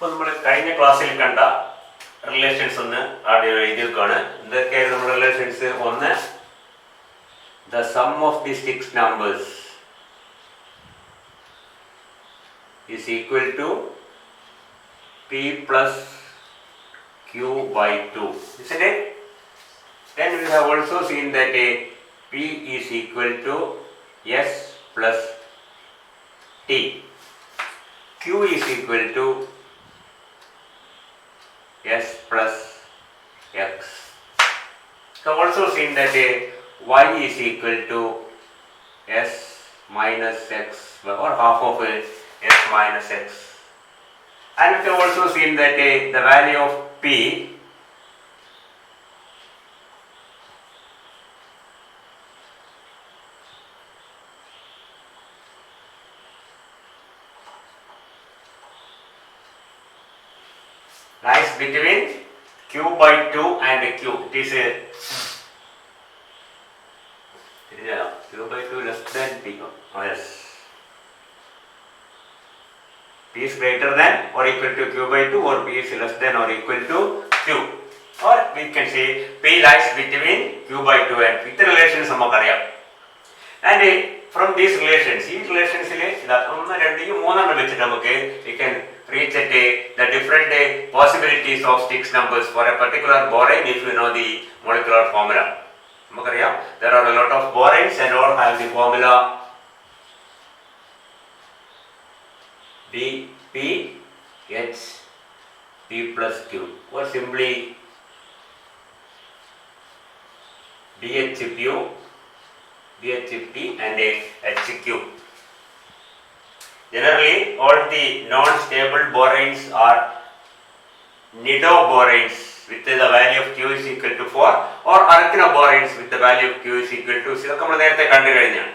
അപ്പോൾ നമ്മൾ കഴിഞ്ഞ ക്ലാസ്സിൽ കണ്ട റിലേഷൻസ് ഒന്ന് ആദ്യം എഴുതിയേക്കാണ്. എന്തൊക്കെയായിരുന്നു നമ്മുടെ റിലേഷൻസ്? ഒന്ന്, the sum of the six numbers is equal to p plus q by 2, isn't it? Then we have also seen that p is equal to s plus t, q is equal to s plus x. We have also seen that y is equal to s minus x or half of s minus x. And we have also seen that the value of p lies between q by 2 and q. It is q by 2 less than p. Oh, yes. P is greater than or equal to q by 2, or p is less than or equal to q. Or we can say p lies between q by 2 and p. The relations നമുക്കറിയാം. And from these relations, ഈ relationsൽ ഒന്ന് രണ്ട് മൂന്നെണ്ണം വെച്ചിട്ട് നമുക്ക് we can reach at the different possibilities of six numbers for a particular borane if you know the molecular formula. നമുക്കറിയാം there are a lot of boranes and all have the formula BPH P plus Q, or simply BHP and HQ. Generally, all the non-stable boranes are nidoboranes with the value of Q is equal to 4, or arachnoboranes with the value of Q is equal to 0. നമ്മൾ നേരത്തെ കണ്ടു കഴിഞ്ഞാണ്.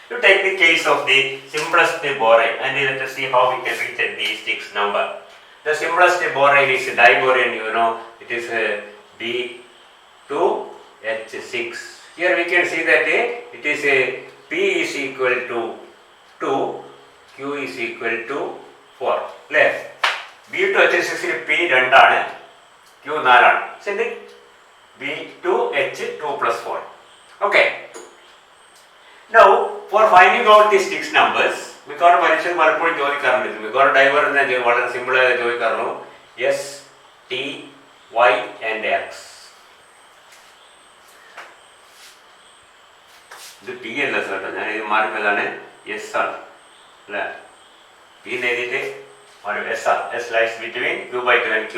You take the case of the simplest borane and let us see how we can reach at the six number. The simplest borane is diborane, you know, it is B2H6. Here we can see that it is P is equal to 2, Q is equal to 4. Clear? B2H6 P 2 ആണ്, Q 4 ആണ്. ശരി, B2H2 plus 4. Okay. Now, for finding out these six numbers, മിക്കവാറും പരീക്ഷ പലപ്പോഴും ചോദിക്കാറുണ്ട്, മിക്കവാറും diver എന്ന വളരെ സിമ്പിൾ ആയി ചോദിക്കാറുള്ളൂ, S, T, Y and X. ഇത് T അല്ല കേട്ടോ, ഞാൻ ഇത് മാറിപ്പോയതാണ്, S ആണ് അല്ലേ. P എഴുതിയിട്ട് S ആണ്, S lies between Q by 2 and Q.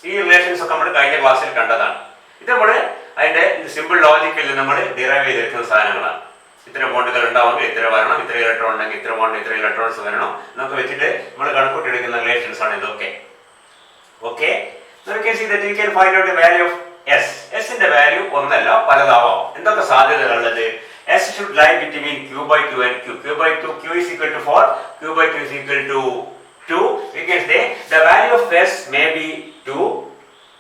ഈ റിലേഷൻസ് ഒക്കെ നമ്മൾ കഴിഞ്ഞ ക്ലാസ്സിൽ കണ്ടതാണ്. ഇത് നമ്മൾ അതിന്റെ സിമ്പിൾ ലോജിക്കിൽ നമ്മൾ ഡിറൈവ് ചെയ്തെടുക്കുന്ന സാധനങ്ങളാണ്. ഇത്ര ബോണ്ടുകൾ ഉണ്ടാവുമെങ്കിൽ ഇത്ര വരണം, ഇത്ര ഇലക്ട്രോൺ ഉണ്ടെങ്കിൽ ഇത്ര ബോണ്ട് ഇത്ര ഇലക്ട്രോൺസ് വരണം എന്നൊക്കെ വെച്ചിട്ട് നമ്മൾ കണക്കൂട്ടിയെടുക്കുന്ന റിലേഷൻസ് ആണ് ഇതൊക്കെ. Okay, you can find out the value of S. S ന്റെ വാല്യൂ ഒന്നല്ല പലതാവാം. എന്തൊക്കെ സാധ്യതകളുള്ളത്? S should lie between Q by 2 and Q. Q by 2, Q is equal to 4, Q by 2 is equal to 2. We can say the value of S may be 2,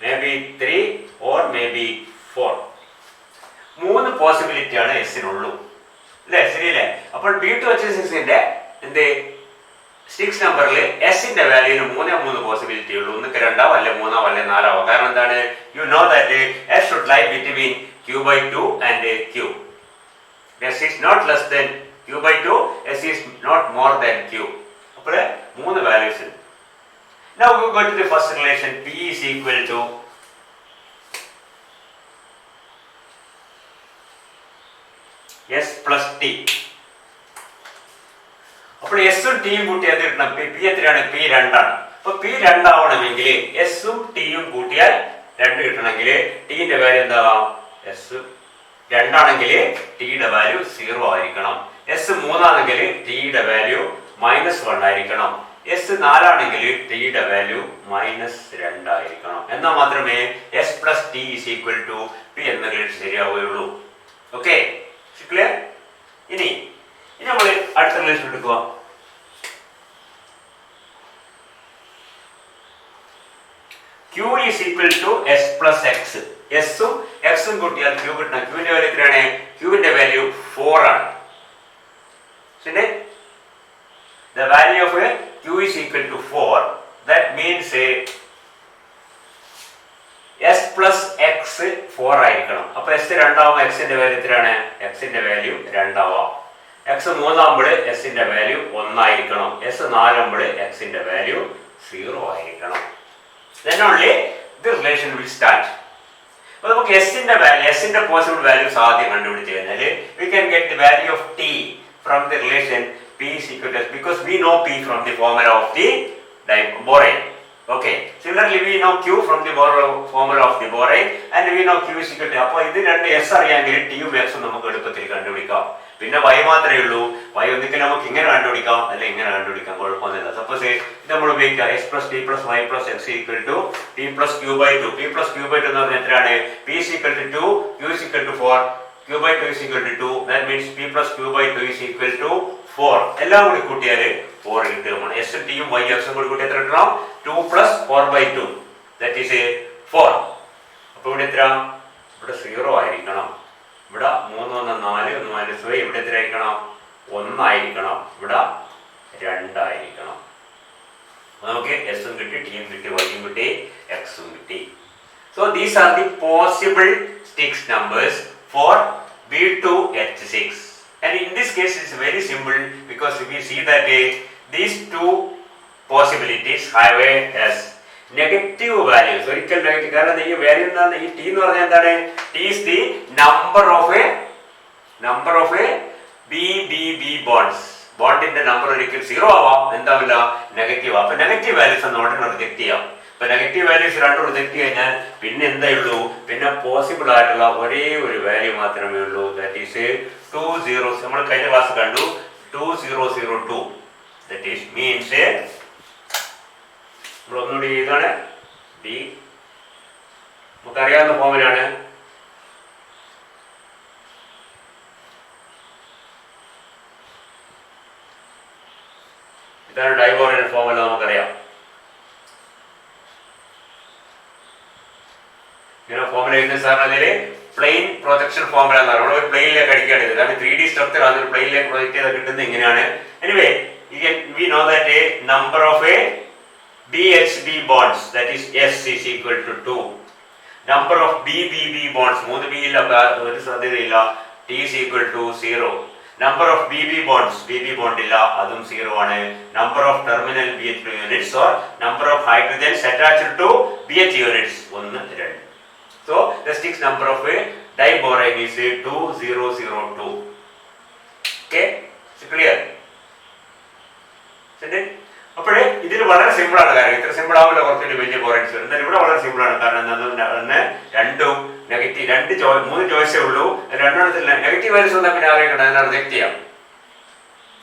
maybe 3 or maybe 4. മൂന്ന് possibility ആണ് എസിനുള്ളൂ അല്ലേ, ശരിയല്ലേ? അപ്പോൾ B2H6ന്റെ എന്ത് six നമ്പറിൽ എസിന്റെ വാല്യൂന് 3 possibility ഉള്ളൂ. ഒന്നുക്ക് 2 അല്ലെ 3 അല്ലെ 4. കാരണം എന്താണ്? You know that S should lie between Q by 2 and Q. S is not less than Q by 2, S is not more than Q. അപ്പോൾ 3 വാല്യൂസ് ഉണ്ട്. Now we go to the first relation. P is equal to S plus T. അപ്പോൾ എസും ടിയും കൂട്ടിയാൽ കിട്ടണം P എത്രയാണ്? P 2 ആണ്. അപ്പൊ P 2 ആവണമെങ്കിൽ എസും ടിയും കൂട്ടിയാൽ 2 കിട്ടണമെങ്കിൽ ടിന്റെ വാല്യൂ എന്താവാം? എസ് 2 ആണെങ്കിൽ ടിയുടെ വാല്യൂ 0 ആയിരിക്കണം. എസ് 3 ആണെങ്കിൽ ടിയുടെ വാല്യൂ -1 ആയിരിക്കണം. എസ് 4 ആണെങ്കിൽ ടിയുടെ വാല്യൂ -2 ആയിരിക്കണം. എന്നാൽ മാത്രമേ S plus T is equal to P എന്ന റിലേഷൻ ശരിയാവുകയുള്ളൂ. Okay, clear? ഇനി നമ്മൾ അടുത്ത റിലേഷൻ എടുക്കുക. Q is equal to S plus X. എസും എക്സും കൂട്ടിയാൽ Q കിട്ടണം. Qന്റെ വാല്യൂ എത്രയാണ്? Qന്റെ വാല്യൂ 4 ആണ്. ശരി, the value of Q is equal to 4. That means അപ്പോൾ എസ് 2 ആവുമ്പോൾ എക്സിന്റെ വാല്യൂ എത്രയാണ്? എക്സിന്റെ വാല്യൂ 2 ആവാം. എക്സ് 3 ആകുമ്പോൾ എസിന്റെ വാല്യൂ 1 ആയിരിക്കണം. എസ് 4 ആകുമ്പോൾ എക്സിന്റെ വാല്യൂ 0 ആയിരിക്കണം. Then only the relation will start. അപ്പോൾ നമുക്ക് എസിന്റെ പോസിബിൾ വാല്യൂസ് ആദ്യം കണ്ടുപിടിച്ച് കഴിഞ്ഞാൽ we can get the value of t from the relation p is equal to s because we know p from the formula of the borane. Okay. Similarly, we know q from the formula of the borane and we know q is equal to. അപ്പോൾ ഇത് രണ്ട് s അറിയാമെങ്കിൽ t യും x നമുക്ക് എളുപ്പത്തിൽ കണ്ടുപിടിക്കാം. പിന്നെ y മാത്രമേ ഉള്ളൂ. y ഒന്നിക്കൽ നമുക്ക് ഇങ്ങനെ കണ്ടുപിടിക്കാം അല്ലെങ്കിൽ ഇങ്ങനെ കണ്ടുപിടിക്കാം, കുഴപ്പമൊന്നുമില്ല. സപ്പോസ് ഇത് നമ്മൾ ഉപയോഗിക്കാം x plus t plus y plus x equal to p plus q by 2. p plus q by 2 എന്ന് പറഞ്ഞാൽ എത്രയാണ്? p is equal to 2, q is equal to 4, q by 2 is equal to 2. That means p plus q by 2 is equal to 4. എല്ലാം കൂടി കൂട്ടിയാൽ 4 കിട്ടും. s t യും y x കൂടി കൂട്ടി എത്ര കിട്ടണം? 2 plus 4 by 2. That is 4. അപ്പോൾ ഇവിടെ എത്ര? ഇവിടെ 0 ആയിരിക്കണം. ഇവിടെ 3 1 4 1 മൈനസ് y. ഇവിടെ എത്ര ആയിരിക്കണം? 1 ആയിരിക്കണം. ഇവിടെ 2 ആയിരിക്കണം. നമുക്ക് s ഉം കിട്ടി, t ഉം കിട്ടി, y ഉം കിട്ടി, x ഉം കിട്ടി. So these are the possible Stix numbers for B2H6. And in this case it's very simple because we see that these two possibilities have as negative values. ഒരിക്കൽ negative, കാരണം ഈ value എന്താണ്? ഈ t എന്ന് പറഞ്ഞാൽ എന്താണ്? t is the number of a BBB bonds. ബോണ്ടിന്റെ number ഒരിക്കൽ 0 ആവാം, എന്താവില്ല? നെഗറ്റീവ്. അപ്പൊ നെഗറ്റീവ് വാല്യൂസ് ഉടനെ റിജക്ട് ചെയ്യാം. ഇപ്പൊ നെഗറ്റീവ് വാല്യൂസ് രണ്ടും റിജക്ട് കഴിഞ്ഞാൽ പിന്നെ എന്താ ഉള്ളൂ? പിന്നെ പോസിബിൾ ആയിട്ടുള്ള ഒരേ ഒരു വാല്യൂ മാത്രമേ ഉള്ളൂ. That is 20. നമ്മൾ കഴിഞ്ഞ ക്ലാസ് കണ്ടു 2002. ദാറ്റ് ഈസ് മീൻസ് നമ്മൾ ഒന്നുകൂടി ഇതാണ് ബി, നമുക്കറിയാവുന്ന ഫോമിലാണ്. ഇതാണ് ഡൈബോറൈൻ ഫോമുല, നമുക്കറിയാം. ഇങ്ങനെ ഫോമുല എഴുതുന്ന സാറിന് അതില് പ്ലെയിൻ പ്രൊജക്ഷൻ ഫോമുല എന്ന് പറയുന്നത് നമ്മൾ പ്ലെയിനിലേക്ക് അടിക്കേണ്ടത്. കാരണം 3D സ്ട്രക്ചർ അതിൽ പ്ലെയിനിലേക്ക് പ്രൊജക്ട് ചെയ്ത് കിട്ടുന്നത് ഇങ്ങനെയാണ്. Anyway we know that a number of a BHB bonds, that is S is equal to 2. Number of BBB bonds, 3 B ഇല്ല, ഒരു സാധ്യതയില്ല, T is equal to 0. Number of BB bonds, BB bond illa, adum 0 ആണ്. Number of terminal BH units or number of hydrogens attached to BH units 1 2. So the Stix number of a diborane is 2002. Okay, is clear? അപ്പോഴേ ഇതിൽ വളരെ simple ആണ്. കാര്യം ഇത്ര simple ആവില്ല, കുറച്ചുകൂടി വലിയ പോയിന്റ്സ് വരും. എന്നാൽ ഇവിടെ വളരെ സിമ്പിൾ ആണ്. കാരണം രണ്ടും നെഗറ്റീവ്, 3 ചോയ്സേ ഉള്ളൂ. രണ്ടെണ്ണത്തിൽ നെഗറ്റീവ് വാല്യൂസ് വന്നാൽ പിന്നെ ആകെ അതിനെ റിജക്ട് ചെയ്യാം.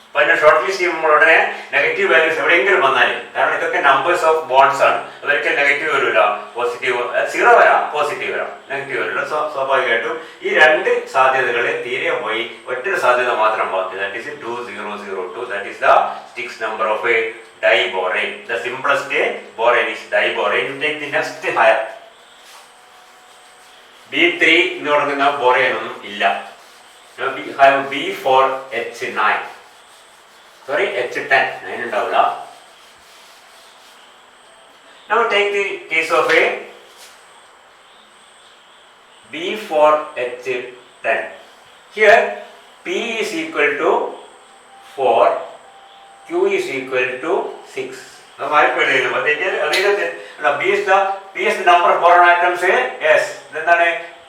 അപ്പൊ അതിന്റെ ഷോർട്ട് ലിസ്റ്റ് ചെയ്യുമ്പോൾ ഉടനെ നെഗറ്റീവ് വാല്യൂസ് എവിടെയെങ്കിലും വന്നാലും, കാരണം ഇതൊക്കെ നമ്പേഴ്സ് ഓഫ് ബോണ്ട്സ് ആണ്, അതൊരിക്കലും നെഗറ്റീവ് വരില്ല. പോസിറ്റീവ് 0 വരാം, പോസിറ്റീവ് വരാം, നെഗറ്റീവ് വരില്ല. സ്വാഭാവികമായിട്ടും ഈ 2 സാധ്യതകൾ തീരെ പോയി, ഒറ്റൊരു സാധ്യത മാത്രം ബാക്കി. That is 2002. That is the Stix number of a diborane. The simplest borane is diborane. You take the next higher. B3 എന്ന് പറയുന്ന ബോറേൻ ഒന്നും ഇല്ല. We have B4H9. Sorry, H10. 9 ഉണ്ടാവില്ല. Now take the case of a B4H10. Here P is equal to 4, Q is equal to 6. Now I put it. But B is the number of boron atoms. Yes. Then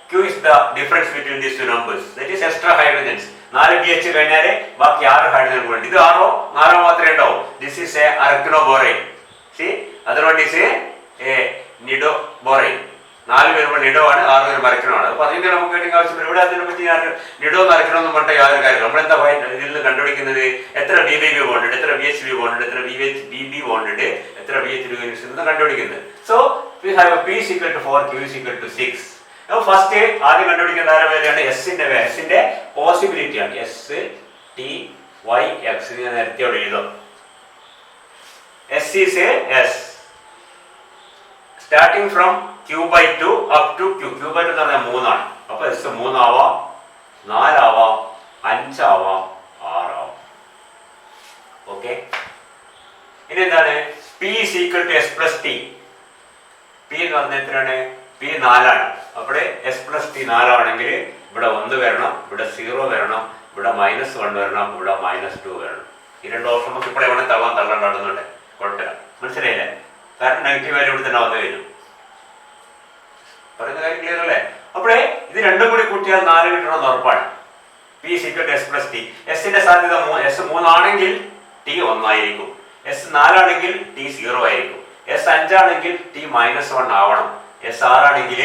Q is the difference between these two numbers. That is extra hydrogens. 4 BH കഴിഞ്ഞാൽ ബാക്കി 6 hydrogen കൂടി. ഇത് 6 4 മാത്രമേ ഉണ്ടാവൂ. This is a arachnoborane. See, other one is a nidoborane. 4 പേരുമ്പോൾ Nido ആണ്, 6 പേര് മരക്കണമാണ്. അപ്പൊ അതിന്റെ നമുക്ക് വേണമെങ്കിൽ ആവശ്യമില്ല. ഇവിടെ അതിനെ പറ്റി നിഡോ മരക്കണമെന്ന് പറഞ്ഞ യാതൊരു കാര്യം. നമ്മളെന്താ ഇതിൽ നിന്ന് കണ്ടുപിടിക്കുന്നത്? എത്ര BBB ബോണ്ട് ഉണ്ട്, എത്ര BHB ബോണ്ട് ഉണ്ട്, എത്ര BB ബോണ്ട് ഉണ്ട്, എത്ര BH യൂണിറ്റ്സ് എന്ന് കണ്ടുപിടിക്കുന്നത്. So we have a P is equal to 4, Q is equal to 6. First ആദ്യം കണ്ടുപിടിക്കുന്ന വാല്യൂയാണ് എസിന്റെ പോസിബിലിറ്റി ആണ്. S T Y X നേരത്തെ അവിടെ എഴുതാം. S is a S starting from Q by 2 up to Q. Q by 2 എന്ന് പറഞ്ഞാൽ 3 ആണ്. അപ്പൊ S 3 ആവാം, 4 ആവാം, 5 ആവാം, 6 ആവാം. ഓക്കെ, ഇനി എന്താണ്? P is equal to S plus T. P എന്ന് പറഞ്ഞാൽ എത്രയാണ്? പി 4 ആണ്. അപ്പോൾ എസ് പ്ലസ് ടി 4 ആണെങ്കിൽ ഇവിടെ 1 വരണം, ഇവിടെ 0 വരണം, ഇവിടെ -1 വരണം, ഇവിടെ -2 വരണം. ഈ രണ്ട് ഓപ്ഷൻ നമുക്ക് ഇപ്പോൾ എവിടെ തള്ളണ്ടാടുന്നുണ്ട്, കുഴപ്പമില്ല. മനസ്സിലായില്ലേ? കാരണം നെഗറ്റീവ് വാല്യൂ ഇവിടെ തന്നെ വന്നു കഴിഞ്ഞു. പറയുന്ന കാര്യം ക്ലിയർ അല്ലേ? അപ്പോഴേ ഇത് രണ്ടും കൂടി കൂട്ടിയാൽ 4 കിട്ടണമെന്ന് ഉറപ്പാണ്. P sequel S plus T. എസിന്റെ സാധ്യത എസ് 3 ആണെങ്കിൽ ടി 1 ആയിരിക്കും, എസ് 4 ആണെങ്കിൽ ടി 0 ആയിരിക്കും, എസ് 5 ആണെങ്കിൽ ടി -1 ആവണം, എസ് 6 ആണെങ്കിൽ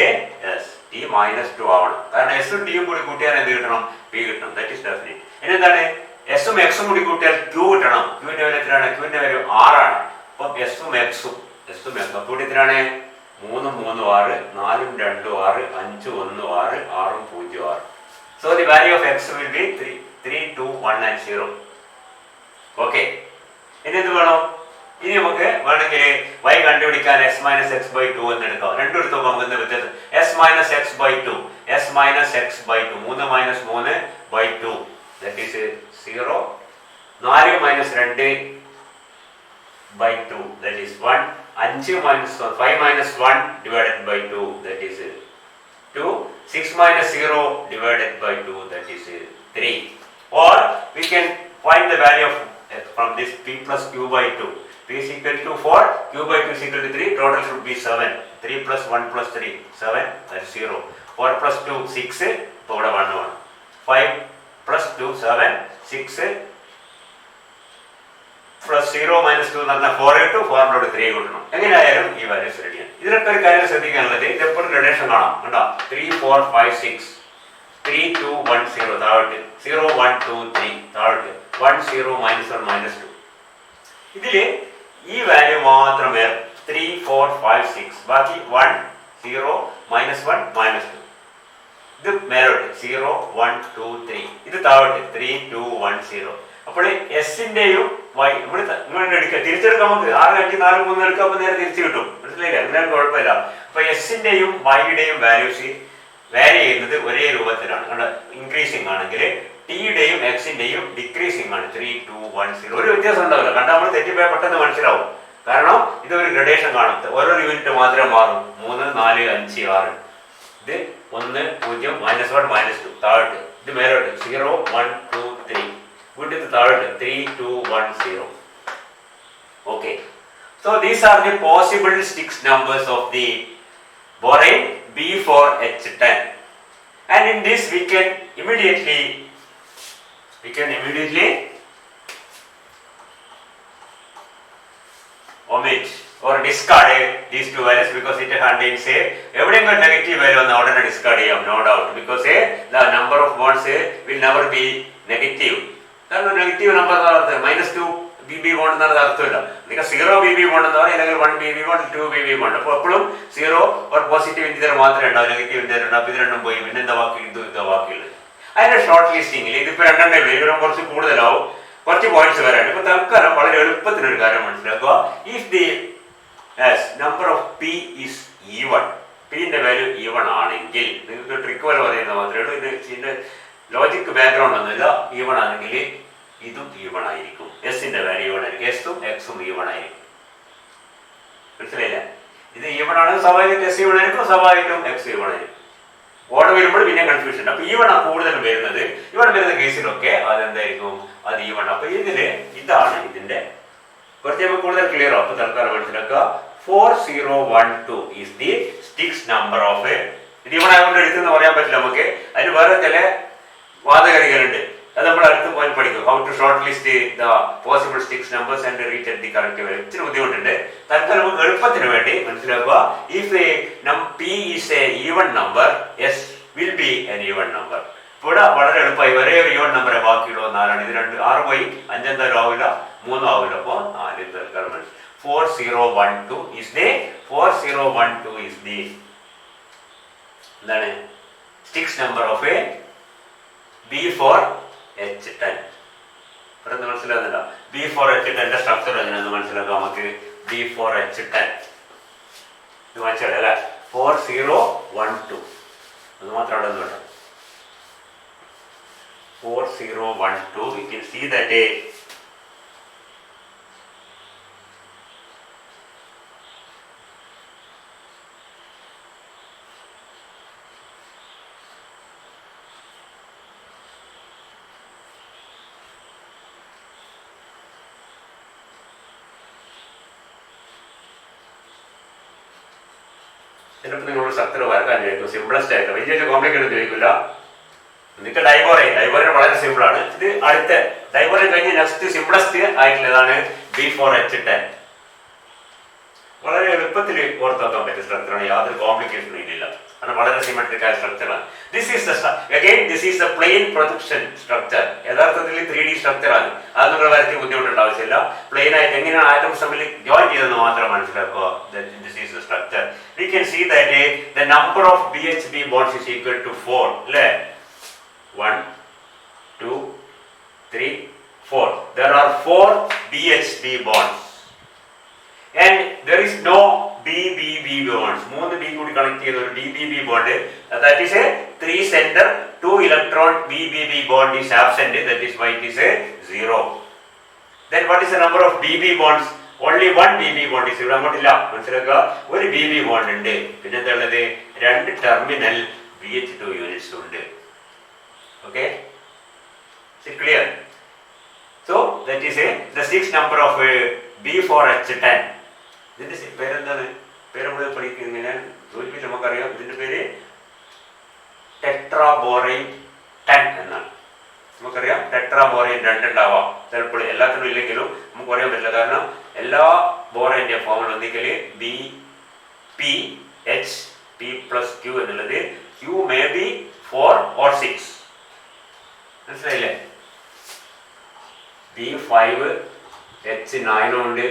ടി -2 ആവണം. കാരണം എസും ടിയും കൂടി കൂട്ടിയാൽ എന്ത് കിട്ടണം? പി കിട്ടണം. That is definite. ഇനി എന്താണ്? എസും എക്സും കൂടി കൂട്ടിയാൽ ക്യൂ കിട്ടണം. ക്യൂവിന്റെ വാല്യൂ എത്രയാണ്? ക്യൂവിന്റെ വാല്യൂ 6 ആണ്. അപ്പം എസും എക്സും കൂടി എത്രയാണ്? 3 3 6, 4 2 6, 5 1 6, 6 0 6. So the value of x will be 3 2 1 and 0. Okay. ഇനി എന്ത് വേണം? ഇനി നമുക്ക് വേണമെങ്കിൽ y കണ്ടുപിടിക്കാൻ s - x/2 എന്ന് എടുക്കാം. രണ്ടും എടുത്ത് നോക്കാം. നമുക്ക് എന്താ വ്യത്യാസം? s - x/2, s - x/2, 3 - 3/2, that is 0. 4 - 2/2, that is 1. 5 - 1 divided by 2, that is 2. 6 - 0 divided by 2, that is 3. Or we can find the value of from this p plus q by 2. P is equal to 4, q by 2 is equal to 3. Total should be 7. 3 plus 1 plus 3, 7, that is 0. 4 plus 2, 6. ഇപ്പോൾ ഇവിടെ 1 ആണ്. 5 plus 2, 7. 6 plus 0 minus 2 എന്ന് പറഞ്ഞാൽ 4 കിട്ടും. 4 3 കിട്ടണം. എങ്ങനെയായാലും ഈ values റെഡിയാണ്. ഇതിലൊക്കെ ഒരു കാര്യം ശ്രദ്ധിക്കാനുള്ളത്, ഇതെപ്പോഴും റിലേഷൻ കാണാം. കണ്ടോ? 3 4 5 6, 3 2 1 0 താഴോട്ട്, 0 1 2 3 താഴോട്ട്, 1 0 -1 -2. ഇതില് ഈ വാല്യൂ മാത്രം 3 4 5 6, ബാക്കി 1 0 -1 -2. ഇത് മേലോട്ട് 0 1 2 3, ഇത് താഴോട്ട് 3 2 1 0. അപ്പോൾ എസിന്റെയും വൈ ഇവിടെ എടുക്കുക, തിരിച്ചെടുക്കാൻ നമുക്ക് 6 5 4 3 എടുക്കുക. അപ്പൊ നേരെ തിരിച്ചു കിട്ടും. മനസ്സിലായില്ല? അങ്ങനെയാണ്, കുഴപ്പമില്ല. അപ്പൊ എസിന്റെയും വൈയുടെയും വാല്യൂസ് വാരി ചെയ്യുന്നത് ഒരേ രൂപത്തിലാണ്. ഇൻക്രീസിംഗ് ആണെങ്കിൽ ടിയുടെയും എക്സിന്റെയും ഡിക്രീസിംഗ് ആണ്. 3 2 1 0. ഒരു വ്യത്യാസം ഉണ്ടാവില്ല. കണ്ടാൽ നമ്മൾ തെറ്റിപ്പോയാൽ പെട്ടെന്ന് മനസ്സിലാവും. കാരണം ഇതൊരു ഗ്രഡേഷൻ കാണും. ഓരോ യൂണിറ്റ് മാത്രമേ മാറും. 3 4 5 6. ഇത് 1 0 -1 -2 താഴോട്ട്, ഇത് മേലോട്ട് 0 1 2 3, വീട്ടിൽ താഴോട്ട് 3 2 1 0. Okay. So these are the possible Stix numbers of the borane B4H10. And in this we can immediately omit or discard these two values because it contains എവിടെയെങ്കിലും നെഗറ്റീവ് വാല്യൂ വന്നാൽ ഉടനെ ഡിസ്കാർഡ് ചെയ്യാം, no doubt. Because the number of bonds will never be negative. കാരണം negative number -2 BB bond എന്നാണ് അർത്ഥമില്ല. നിങ്ങൾ 0 BB bond എന്ന് പറയും, അല്ലെങ്കിൽ 1 BB ബോണ്ട് 2 BB ബോണ്ട്. അപ്പോൾ എപ്പോഴും 0 ഒരു പോസിറ്റീവ് ഇൻഡിജർ മാത്രമേ ഉണ്ടാവും, നെഗറ്റീവ് ഇൻഡിജർ ഉണ്ടാവും. അപ്പോൾ ഇത് രണ്ടും പോയി. പിന്നെ എന്താ ബാക്കി? ഇതാ ബാക്കിയുള്ളത്. അതിന്റെ ഷോർട്ട് ലിസ്റ്റിംഗിൽ ഇതിപ്പോൾ 2 ഇവരും കുറച്ച് കൂടുതലാവും, കുറച്ച് പോയിന്റ്സ് വരാണ്. ഇപ്പൊ തൽക്കാലം വളരെ എളുപ്പത്തിനൊരു കാര്യം മനസ്സിലാക്കുക. If the number of P is even, പിന്റെ വാല്യൂ ഈവൺ ആണെങ്കിൽ, നിങ്ങൾക്ക് ട്രിക്ക് പോലെ പറയുന്നത് മാത്രമേ ഉള്ളൂ, ഇതിന്റെ ലോജിക് ബാക്ക്ഗ്രൗണ്ട് ഒന്നുമില്ല. ഈവൺ ആണെങ്കിൽ ഇതും ഈവൺ ആയിരിക്കും, എസിന്റെ വാല്യൂ ഈവൺ ആയിരിക്കും, എസും എക്സും ഈവൺ ആയിരിക്കും. മനസ്സിലായില്ല? ഇത് ഈവൺ ആണെങ്കിൽ സ്വാഭാവികം എസ് ഈവൺ ആയിരിക്കും, സ്വാഭാവികം എക്സ് ഈവൺ ആയിരിക്കും. ഓർഡർ വരുമ്പോൾ പിന്നെ കൺഫ്യൂഷൻ. അപ്പൊ ഈവൺ കൂടുതലും വരുന്നത്, ഇവിടെ വരുന്ന കേസിലൊക്കെ അതെന്തായിരിക്കും? അത് ഈവൺ. അപ്പൊ ഇതാണ് ഇതിന്റെ കുറച്ച് കൂടുതൽ ക്ലിയർ ആവും. അപ്പൊ തൽക്കാലം മനസ്സിലാക്കുക. 4012 is the sticks number of ഇത് ഈവൺ ആയതുകൊണ്ട് എടുത്തെന്ന് പറയാൻ പറ്റില്ല നമുക്ക്. അതിന് വേറെ ചില വാദഗതികളുണ്ട്. അത് നമ്മൾ അടുത്ത് പോയി പഠിക്കും. How to short list the possible sticks numbers and reach at the correct value. ഇച്ചിരി ബുദ്ധിമുട്ടുണ്ട്. തൽക്കാലം നമുക്ക് എളുപ്പത്തിന് വേണ്ടി മനസ്സിലാക്കുക. If P is a even number, S will be an even number. ഇവിടെ വളരെ എളുപ്പമായി ഒരേ ഒരു ഈവൺ നമ്പറെ ബാക്കിയുള്ളൂ 4ആണ്. ഇത് 2 6 പോയി, 5 എന്തായാലും ആവില്ല, 3 ആവില്ല. അപ്പോൾ 4 തൽക്കാലം മനസ്സിലായി. 4012 ഈസ് ദി എന്താണ് sticks number of A B4H10. ഇവിടുന്ന് മനസ്സിലാകുന്നില്ല. B4H10 സ്ട്രക്ചർ എങ്ങനെയാണെന്ന് മനസ്സിലാക്കാം നമുക്ക്. B4H10 ഇത് മനസ്സിലായി അല്ലേ? 4012 അത് മാത്രം അവിടെ നിന്ന് കേട്ടോ. 4012 we can see that ചിലപ്പോൾ നിങ്ങളോട് സ്ട്രക്ചർ വരക്കാൻ ചോദിക്കും, സിമ്പിളസ്റ്റ് ആയിട്ട് വലിയ കോംപ്ലിക്കേറ്റ് ചോദിക്കില്ല. നിങ്ങൾക്ക് ഡൈബോറൈൻ വളരെ സിമ്പിൾ ആണ്. ഇത് അടുത്ത ഡൈബോറൈൻ കഴിഞ്ഞ് നെക്സ്റ്റ് സിമ്പിളസ്റ്റ് ആയിട്ടുള്ളതാണ് B4H10. വളരെ എളുപ്പത്തിൽ ഓർത്താക്കാൻ പറ്റിയ സ്ട്രക്ചറാണ്, യാതൊരു കോംപ്ലിക്കേഷനും ഇല്ല. കാരണം വളരെ സിമെട്രിക് ആയ സ്ട്രക്ചറാണ്. This is the plain projection structure. യഥാർത്ഥത്തിൽ 3D സ്ട്രക്ചറാണ്. അത് നിങ്ങൾ വരച്ച് ബുദ്ധിമുട്ടേണ്ട ആവശ്യമില്ല. പ്ലെയിൻ ആയിട്ട് എങ്ങനെയാണ് ആറ്റംസ് തമ്മിൽ ജോയിൻ ചെയ്തെന്ന് മാത്രം മനസ്സിലാക്കുക. This is the structure. We can see that the number of BHB bonds is equal to 4. അല്ലേ? 1, 2, 3, 4. There are 4 BHB bonds. And there is no BBB bonds. 3 B കൂടി കണക്ട് ചെയ്ത ഒരു BBB bond, that is a 3 center 2 electron BBB bond is absent, that is why it is a 0. Then what is the number of BB bonds? Only 1 BB bond is ഇവിടെ അങ്ങോട്ടില്ല, മനസ്സിലാക്കുക. ഒരു BB bond ഉണ്ട്. പിന്നെ എന്താ ഉള്ളത്? 2 terminal BH2 units ഉണ്ട്. Okay, is it clear? So that is the 6th number of B4H10. ഇതിന്റെ പേരെന്താണ്? പേര് നമ്മൾ പഠിക്കുന്ന ജോലിയിൽ നമുക്കറിയാം. ഇതിന്റെ പേര് ടെട്രാബോറൈൻ 10 എന്നാണ്. നമുക്കറിയാം ടെട്രാബോറൈൻ 2 ഉണ്ടാവാം, ചിലപ്പോൾ എല്ലാത്തിനും ഇല്ലെങ്കിലും നമുക്ക് പറയാൻ പറ്റില്ല. കാരണം എല്ലാ ബോറൈൻ്റെ ഫോമിൽ ഒന്നിക്കൽ BP+P എന്നുള്ളത് Q may be 4 or 6. മനസ്സിലായില്ലേ? B5H9 ഉണ്ട്,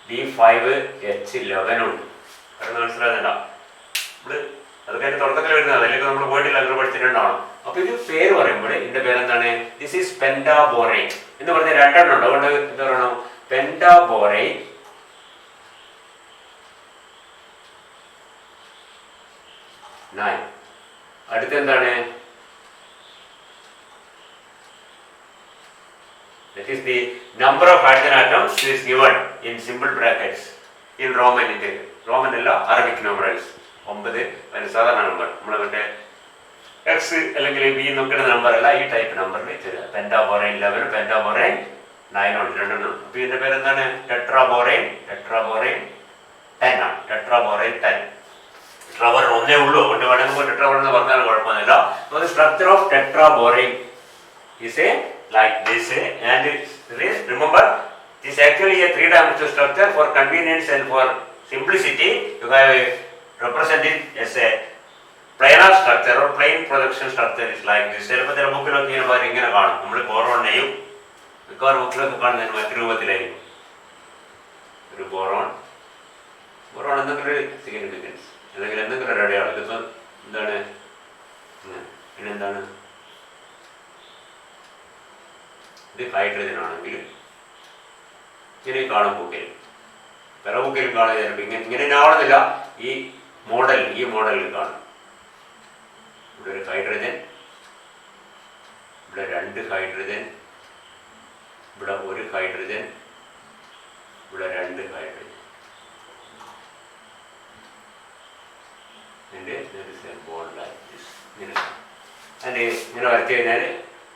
B5H11 ഉണ്ട്. കാരണം മനസ്സിലാകുന്നില്ല, നമ്മള് അതൊക്കെ അതിന്റെ തുടക്കത്തിൽ വരുന്നത്, അതിലേക്ക് നമ്മൾ പോയിട്ടില്ല, അങ്ങനെ പഠിച്ചിട്ടുണ്ടാവണം. അപ്പൊ ഇത് പേര് പറയുമ്പോൾ ഇതിന്റെ പേരെന്താണ്? ദിസ് ഈസ് പെന്റാബോറൈൻ എന്ന് പറഞ്ഞ 2 എണ്ണം ഉണ്ട്. അതുകൊണ്ട് എന്താ പറയണം? പെന്റാബോറൈൻ 9. അടുത്ത എന്താണ്? That is the number of hydrogen atoms is given in simple brackets in Roman. Roman അല്ല, Arabic numerals. 9 അതിന് സാധാരണ നമ്പർ. നമ്മൾ മറ്റേ X അല്ലെങ്കിൽ B നോക്കുന്ന നമ്പർ അല്ല, ഈ ടൈപ്പ് നമ്പറിൽ തരിക. പെന്റാബോറൈൻ 11, പെന്റാബോറൈൻ 9 ഉണ്ട്, 2 എണ്ണം. അപ്പൊ ഇതിന്റെ പേരെന്താണ്? ടെട്രാബോറൈൻ 10 ആണ്. ടെട്രാബോറൈൻ 10. ടെട്രാബോറൈൻ ഒന്നേ ഉള്ളൂ, കൊണ്ട് വേണമെങ്കിൽ ടെട്രാബോറൈൻ എന്ന് പറഞ്ഞാൽ കുഴപ്പമൊന്നുമില്ല. So the structure of tetraborane is like this, and remember this is actually a 3-dimensional structure. For convenience and for simplicity, you have represented as a planar structure or plane projection structure is like this. ചിലപ്പോൾ ചില ബുക്കിലൊക്കെ ഇങ്ങനെ കാണും. നമ്മൾ ബോറോണിനെയും മിക്കവാറും ബുക്കിലൊക്കെ കാണുന്നതിന് മറ്റു രൂപത്തിലായിരിക്കും. ഒരു boron എന്തെങ്കിലും ഒരു സിഗ്നിഫിക്കൻസ് അല്ലെങ്കിൽ എന്തെങ്കിലും ഒരു അടയാളം. ഇതിപ്പോൾ എന്താണ്? പിന്നെന്താണ്? ഇത് ഹൈഡ്രജൻ ആണെങ്കിൽ ഇങ്ങനെ കാണും ബുക്കിൽ, പല ബുക്കിലും കാണുക. ചിലപ്പോൾ ഇങ്ങനെ ആവണമെന്നില്ല, ഈ മോഡലിൽ കാണും. ഇവിടെ ഒരു ഹൈഡ്രജൻ, ഇവിടെ 2 ഹൈഡ്രജൻ, ഇവിടെ 1 ഹൈഡ്രജൻ, ഇവിടെ 2 ഹൈഡ്രജൻ. ഇങ്ങനെ വരച്ചു കഴിഞ്ഞാൽ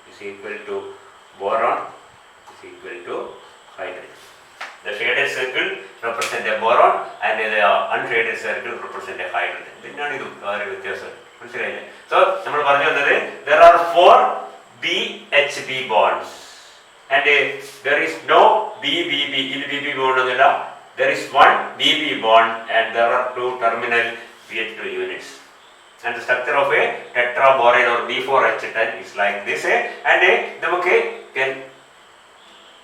is equal to boron is equal to hydrogen. The shaded circle represent a boron and the unshaded circle represent a hydrogen. ഇതിനാണ് ഇത് വളരെ വ്യത്യാസം, മനസ്സിലായില്ലേ? So നമ്മൾ പറഞ്ഞു വന്നത് there are 4 BHB bonds and there is no BBB. ഇതിൽ BB bond ഒന്നുമില്ല. There is 1 BB bond and there are 2 terminal BH2 units. And the structure of a tetraborane or B4H10 is like this, and നമുക്ക് can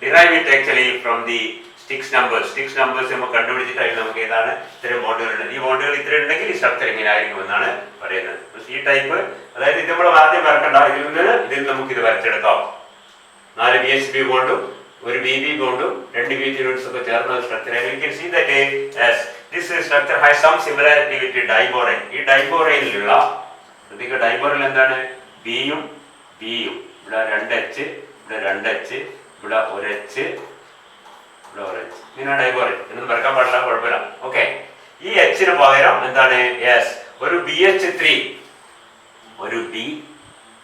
derive it actually from the Stix numbers. Stix numbers നമുക്ക് കണ്ടുപിടിച്ചിട്ട് അതിൽ നമുക്ക് ഏതാണ് ഇത്തരം ബോണ്ടുകളുണ്ട്, ഈ ബോണ്ടുകൾ ഇത്ര ഉണ്ടെങ്കിൽ ഈ സ്ട്രക്ചർ ഇങ്ങനെ ആയിരിക്കും എന്നാണ് പറയുന്നത്. ഈ ടൈപ്പ്, അതായത് ഇത് നമ്മൾ ആദ്യം വരക്കണ്ട, ഇതിൽ നമുക്ക് ഇത് വരച്ചെടുക്കാം. 4 BHB ബോണ്ടും 1 BB ബോണ്ടും 2 BH യൂണിറ്റ്സ് ഒക്കെ ചേർന്ന ഒരു structure. You can see that as this structure has some similarity with diborane. ഈ ഡൈബോറൈനിലുള്ള ഡൈബോറൈൻ എന്താണ്? ബിയും ബിയും, ഇവിടെ 2H, ഇവിടെ 2H, ഇവിടെ 1H, ഇവിടെ 1H. ഇങ്ങനെ ഡൈബോറൈൻ എന്നൊന്നും വരക്കാൻ പാടില്ല, കുഴപ്പമില്ല. ഓക്കെ, ഈ Hന് പകരം എന്താണ്? യെസ്, ഒരു BH3, ഒരു B,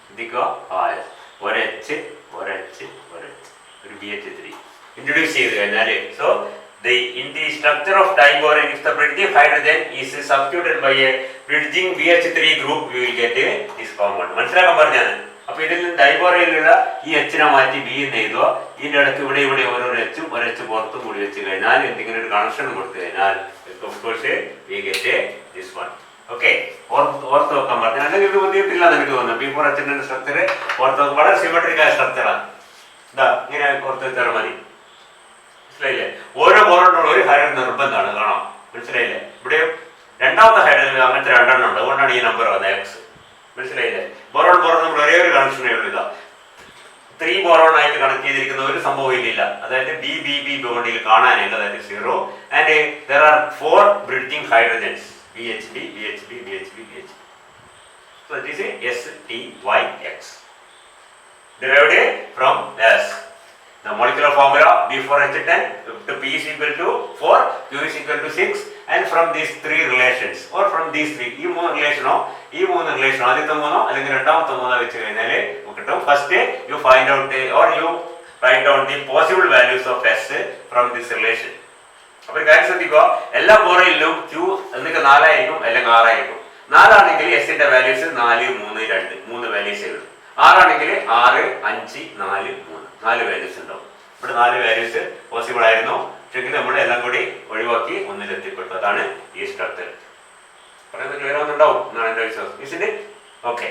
ശ്രദ്ധിക്കുക, 1H, 1H, 1H, ഒരു BH3 ഇൻട്രൊഡ്യൂസ് ചെയ്ത് കഴിഞ്ഞാൽ, so in the structure of diborane, if the bridging hydrogen is substituted by a bridging BH3 group, we will get this compound. മനസ്സിലാക്കാൻ പറഞ്ഞാണ്. അപ്പോൾ ഇതിൽ നിന്ന് ഡൈബോറയിലുള്ള ഈ എച്ചിനെ മാറ്റി ബി എന്ന് എഴുതുക. ഇതിൻ്റെ ഇടയ്ക്ക് ഇവിടെ ഇവിടെ ഓരോ എച്ചും ഒരെച്ച് പുറത്തും കൂടി വെച്ച് കഴിഞ്ഞാൽ എന്തെങ്കിലും ഒരു കണക്ഷൻ കൊടുത്തു കഴിഞ്ഞാൽ of course we get this one. Okay, ഓർത്ത് വെക്കാൻ പറഞ്ഞു. അല്ലെങ്കിൽ ഇത് ബുദ്ധിമുട്ടില്ല എന്ന് എനിക്ക് തോന്നുന്നു. ബിഫോർ എച്ചിൻ്റെ സ്ട്രക്ചർ ഓർത്ത് വെക്കാൻ വളരെ സിമെട്രിക് ആയ സ്ട്രക്ചറാണ്. ഇതാ ഇങ്ങനെ ഓർത്ത് വെച്ചാൽ മതി. മനസ്സിലായില്ലേ? ഓരോ ബോറോണിനുള്ള ഒരു ഹൈഡ്രജൻ നിർബന്ധമാണ്, കാണാം. മനസ്സിലായില്ലേ? ഇവിടെ രണ്ടാമത്തെ ഹൈഡ്രജൻ അങ്ങനത്തെ രണ്ടെണ്ണം ഉണ്ട്, അതുകൊണ്ടാണ് ഈ നമ്പർ വന്നത് എക്സ്. മനസ്സിലായില്ലേ? ബോറോൺ നമ്മൾ ഒരേ ഒരു കണക്ഷനേ ഉള്ളൂ. ഇതാ 3 ബോറോൺ ആയിട്ട് കണക്ട് ചെയ്തിരിക്കുന്ന ഒരു സംഭവം ഇല്ല. അതായത് ബി ബി ബി ബോണ്ടിൽ കാണാനില്ല, അതായത് 0. And there are 4 bridging hydrogens, BHB, BHB, BHB, BHB. So that is STYX derived from S. The molecular formula B4H10 to P is equal to 4, Q is equal to 6, and from these 3 relations or from these 3, ഈ മൂന്ന് റിലേഷനോ ആദ്യത്തെ മൂന്നോ അല്ലെങ്കിൽ രണ്ടാമത്തെ മൂന്നോ വെച്ച് കഴിഞ്ഞാൽ കിട്ടും. First you find out or you write down the possible values of S from this relation. അപ്പോൾ കാര്യം ശ്രദ്ധിക്കുക, എല്ലാ ബോറയിലും Q എന്നൊക്കെ 4 ആയിരിക്കും അല്ലെങ്കിൽ 6 ആയിരിക്കും. 4 ആണെങ്കിൽ എസിന്റെ വാല്യൂസ് 4, 3, 2 3 വാല്യൂസേ ഉള്ളൂ. 6 ആണെങ്കിൽ 6, 5, 4, 3 4 വാല്യൂസ് ഉണ്ടാവും. ഇവിടെ 4 വാല്യൂസ് പോസിബിൾ ആയിരുന്നു, പക്ഷെങ്കിൽ നമ്മൾ എല്ലാം കൂടി ഒഴിവാക്കി ഒന്നിൽ എത്തിപ്പെട്ടു. അതാണ് ഈ സ്ട്രക്ചർ. പറയുന്നത് ക്ലിയർ ആവുന്നുണ്ടാവും എന്നാണ് എൻ്റെ വിശ്വാസം. ഇതിന്റെ okay,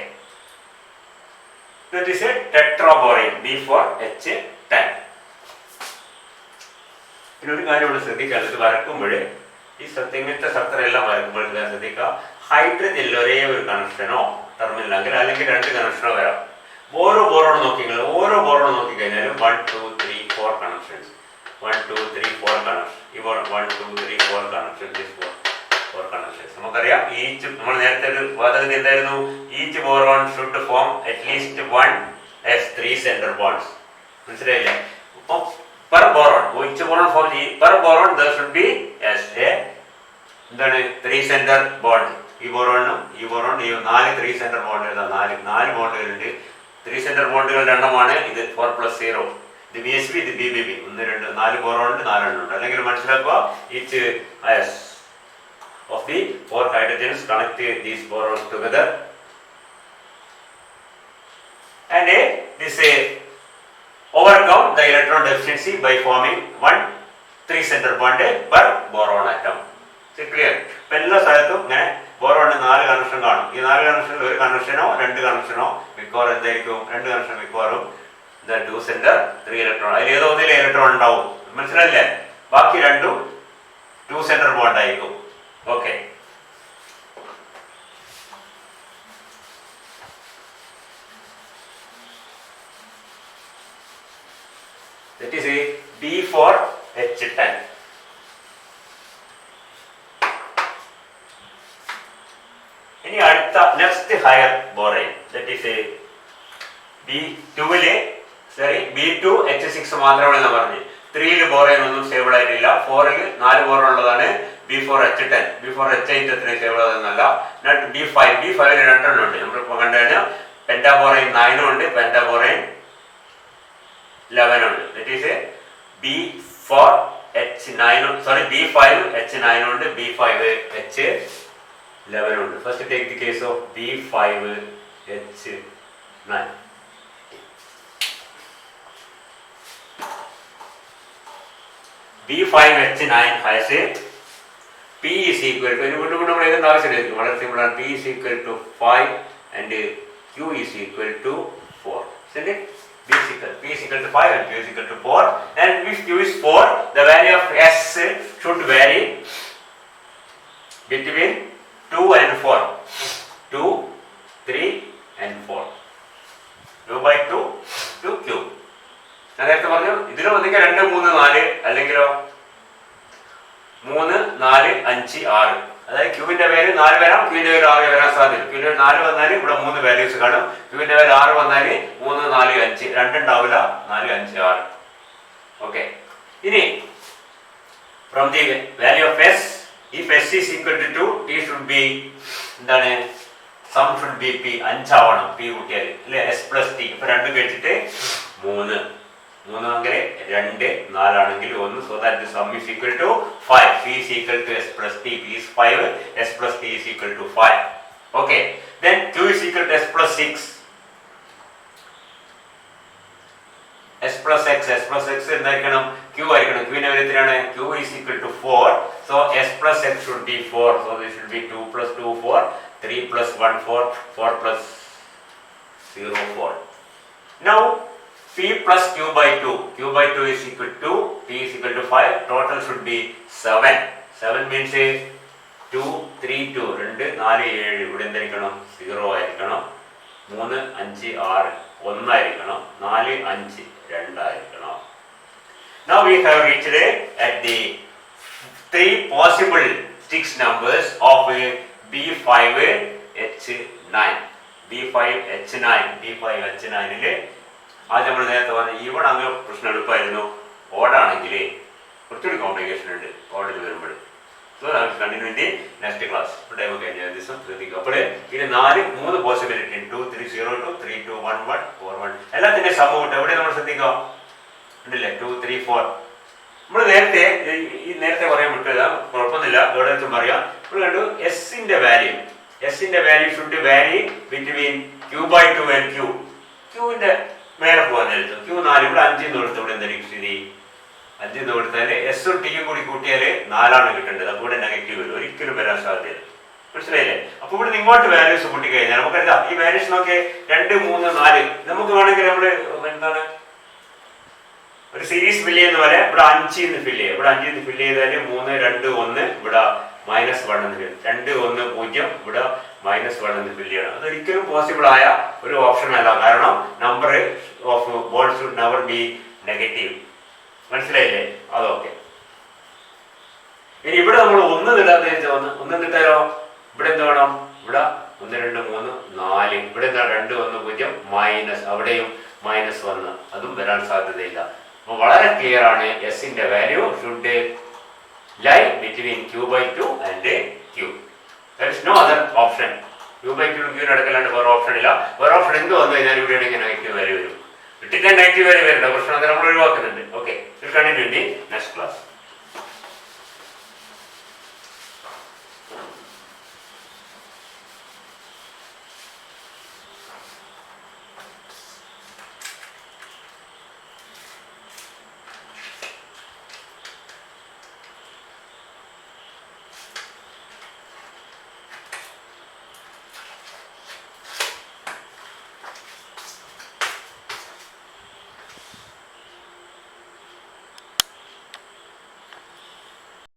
that is a tetraborane B4H10. പിന്നെ ഒരു കാര്യം ഇവിടെ ശ്രദ്ധിക്കുക, ഇത് വരക്കുമ്പോൾ ഈ ഇങ്ങനത്തെ സ്ട്രക്ചർ എല്ലാം വരക്കുമ്പോൾ ശ്രദ്ധിക്കുക, ഹൈഡ്രജനിൽ ഒരേ ഒരു കണക്ഷനോ ടെർമിനൽ അല്ലെങ്കിൽ 2 കണക്ഷനോ വരാം. ഓരോ ബോറോൺ നോക്കിക്കഴിഞ്ഞാലും 1, 2, 3, 4 കണക്ഷൻസ്, 1, 2, 3, 4 കണക്ഷൻ. ഇപ്പോൾ 1, 2, 3, 4 കണക്ഷൻ, 4 കണക്ഷൻസ്. നമുക്കറിയാം നമ്മൾ നേരത്തെ ഒരു വാദഗതി എന്തായിരുന്നു, each boron should form at least 1 3 centre bonds. മനസ്സിലായില്ലേ? അപ്പോൾ per boron each boron form per boron there should be എന്താണ് 3 സെന്റർ ബോണ്ട്. ഈ ബോറോണും ഈ 4 3 സെന്റർ ബോണ്ട് എഴുതാം. 4 ബോണ്ടുകളുണ്ട്. 3 സെന്റർ ബോണ്ടുകൾ 2 ഇത് 4+0. ഇത് BHB, ഇത് BBB. 1, 2, 4 ബോറോണുണ്ട്, 4 എണ്ണം ഉണ്ട്. അല്ലെങ്കിൽ മനസ്സിലാക്കുക, each of the 4 hydrogens connect these borons together, and this overcome the electron deficiency by forming 1 3 center bond per boron atom. Is it clear? എല്ലാ സ്ഥലത്തും ഇങ്ങനെ ബോറോണ് 4 കണക്ഷൻ കാണും. ഈ 4 കണക്ഷനിൽ ഒരു കണക്ഷനോ 2 കണക്ഷനോ മിക്കവാറും എന്തായിരിക്കും, 2 കണക്ഷൻ മിക്കവാറും 2 സെന്റർ 3 ഇലക്ട്രോൺ. അതിൽ ഏതോ ഒന്നിലെ ഇലക്ട്രോൺ ഉണ്ടാവും. മനസ്സിലായില്ലേ? ബാക്കി 2 2 സെന്റർ ബോണ്ട് ആയിരിക്കും. Okay. That is a B4H10. ഇനി അടുത്ത next higher borane, that is B2H6 മാത്രമാണ് ഞാൻ പറഞ്ഞു. 3 ബോറൈൻ ഒന്നും സ്റ്റേബിൾ ആയിട്ടില്ല. 4 4 ബോറോൺ ഉള്ളതാണ് B4H10. B4H8 എത്ര സ്റ്റേബിൾ ആകുന്നല്ല. B5 2 ഉണ്ട്. നമ്മളിപ്പോൾ കണ്ടുകഴിഞ്ഞാൽ പെന്റാബോറൈൻ 9 ഉണ്ട്, പെന്റാബോറൈൻ 11 ഉണ്ട്. ദാറ്റ് ഈസ് B5H9 ഉണ്ട്, B5H11 ഉണ്ട്. First take the case of B5H9. B5H9 has a P is equal to, വളരെ സിമ്പിൾ ആണ്. P is equal to 5 and Q is equal to 4. Isn't it? P is equal to 5 and Q is equal to 4. And if Q is 4, the value of S should vary between 2 and 4. 2, 3 and 4. 2/2 to Q. ഞാൻ നേരത്തെ പറഞ്ഞു, ഇതിലും ഒന്നിക്കുക 2, 3, 4 അല്ലെങ്കിലോ 3, 4, 5, 6. അതായത് ക്യൂവിന്റെ പേര് 4 വരാം, ക്യൂവിന്റെ പേര് 6 വരാൻ സാധ്യത. ക്യൂവിന്റെ 4 വന്നാൽ ഇവിടെ 3 വാല്യൂസ് കാണും. ക്യൂവിന്റെ പേര് 6 വന്നാൽ 3, 4, 5 2 ഉണ്ടാവില്ല. 4, 5, 6. ഓക്കെ. ഇനി from the value of S, if S is equal to 2, T should be എന്താണ്, സം ഷുഡ് ബി പി. 5 ആവണം പി കൂട്ടിയാൽ അല്ലെ, S+T. ഇപ്പൊ 2 കഴിച്ചിട്ട് 3 മൂന്നാണെങ്കിൽ 2, 4 ആണെങ്കിൽ 1. So that the sum is equal to 5. P is equal to S plus T. P is 5. S plus T is equal to 5. Okay. Then Q is equal to S plus 6. S plus X. S plus X എന്തായിരിക്കണം? Q ആയിരിക്കണം. Q ന്റെ value എത്രയാണ്? Q is equal to 4. So S plus X should be 4. So this should be 2 plus 2 4. 3 plus 1 4. 4 plus 0 4. Now P plus Q by 2. Q by 2 is equal to P is equal to 5. Total should be 7. 7 means 2 3 2 2 4 7. ഇവിടെ എന്തായിരിക്കണം? 0 ആയിരിക്കണം. 3 5 6 1 ആയിരിക്കണം. 4 5 2 ആയിരിക്കണം. Now we have reached at the 3 possible 6 numbers of B5H9. B5H9. B5H9 ല് ആദ്യം നമ്മൾ നേരത്തെ പറഞ്ഞ ഈവൺ അങ്ങനെ പ്രശ്നം എളുപ്പമായിരുന്നു. ഓടാണെങ്കിൽ കുറച്ചുകൂടി കോംപ്ലിക്കേഷൻ ഉണ്ട് ഓടിൽ വരുമ്പോൾ. So continue in the next class. Time കഴിഞ്ഞ ദിവസം ശ്രദ്ധിക്കും. അപ്പോൾ ഇത് 3 പോസിബിലിറ്റി 2 3 0 2 3 2 1 1 4 1 എല്ലാത്തിൻ്റെ സമം കിട്ടും. എവിടെ നമ്മൾ ശ്രദ്ധിക്കുക ഉണ്ടല്ലേ? 2 3 4 നമ്മൾ നേരത്തെ പറയാൻ വിട്ടത് കുഴപ്പമൊന്നുമില്ല. എവിടെ വെച്ചും പറയാം. നമ്മൾ കണ്ടു എസിന്റെ വാല്യൂ ഷുഡ് വാരി ബിറ്റ്വീൻ Q/2 ആൻഡ് Q. Qന്റെ മേലെ പോകാൻ നേരത്ത് Q 4 ഇവിടെ 5 എന്ന് കൊടുത്ത് ഇവിടെ എന്തായിരിക്കും സ്ഥിതി? 5 എന്ന് കൊടുത്താൽ എസും ടിയും കൂടി കൂട്ടിയാൽ 4 കിട്ടേണ്ടത്. അപ്പോൾ ഇവിടെ നെഗറ്റീവ് വരും. ഒരിക്കലും വരാൻ സാധ്യത. മനസ്സിലായില്ലേ? അപ്പോൾ ഇവിടെ ഇങ്ങോട്ട് വാല്യൂസ് കൂട്ടിക്കഴിഞ്ഞാൽ നമുക്കറിയാം ഈ വാല്യൂസ് നോക്കിയാൽ 2 3 4 നമുക്ക് വേണമെങ്കിൽ നമ്മൾ എന്താണ് ഒരു സീരീസ് ഫില്ല് ചെയ്യുന്ന പോലെ ഇവിടെ 5 എന്ന് ഫില്ല് ചെയ്യാം. ഇവിടെ 5 എന്ന് ഫില്ല് ചെയ്താൽ 3 2 1 ഇവിടെ -1 എന്ന് ഫില്ല് 2 1 0 ഇവിടെ -1 എന്ന് ഫില്ല് ചെയ്യണം. അതൊരിക്കലും പോസിബിൾ ആയ ഒരു ഓപ്ഷൻ അല്ല. കാരണം number of balls should never be negative. മനസ്സിലായില്ലേ? അതൊക്കെ. ഇനി ഇവിടെ നമ്മൾ 1 ഇടാതെ 1 ഇട്ടാലോ ഇവിടെ എന്ത് വേണം? ഇവിടെ 1 2 3 4 ഇവിടെ എന്താ 2 1 0 മൈനസ് അവിടെയും -1 അതും വരാൻ സാധ്യതയില്ല. അപ്പോൾ വളരെ ക്ലിയർ ആണ്. എസിന്റെ value should lie between Q/2 and Q. There is no other option. Q/2 Q നടക്കലാണ്ട് വേറെ ഓപ്ഷൻ ഇല്ല. വേറെ ഓപ്ഷൻ എന്ത് വന്നു കഴിഞ്ഞാൽ ഇവിടെ നെഗറ്റീവ് വാല്യൂ വരും. ഇട്ടിട്ട് നെഗറ്റീവ് വാല്യൂ വരേണ്ട പ്രശ്നം നമ്മൾ ഒഴിവാക്കുന്നുണ്ട്. Okay, continue in the next class.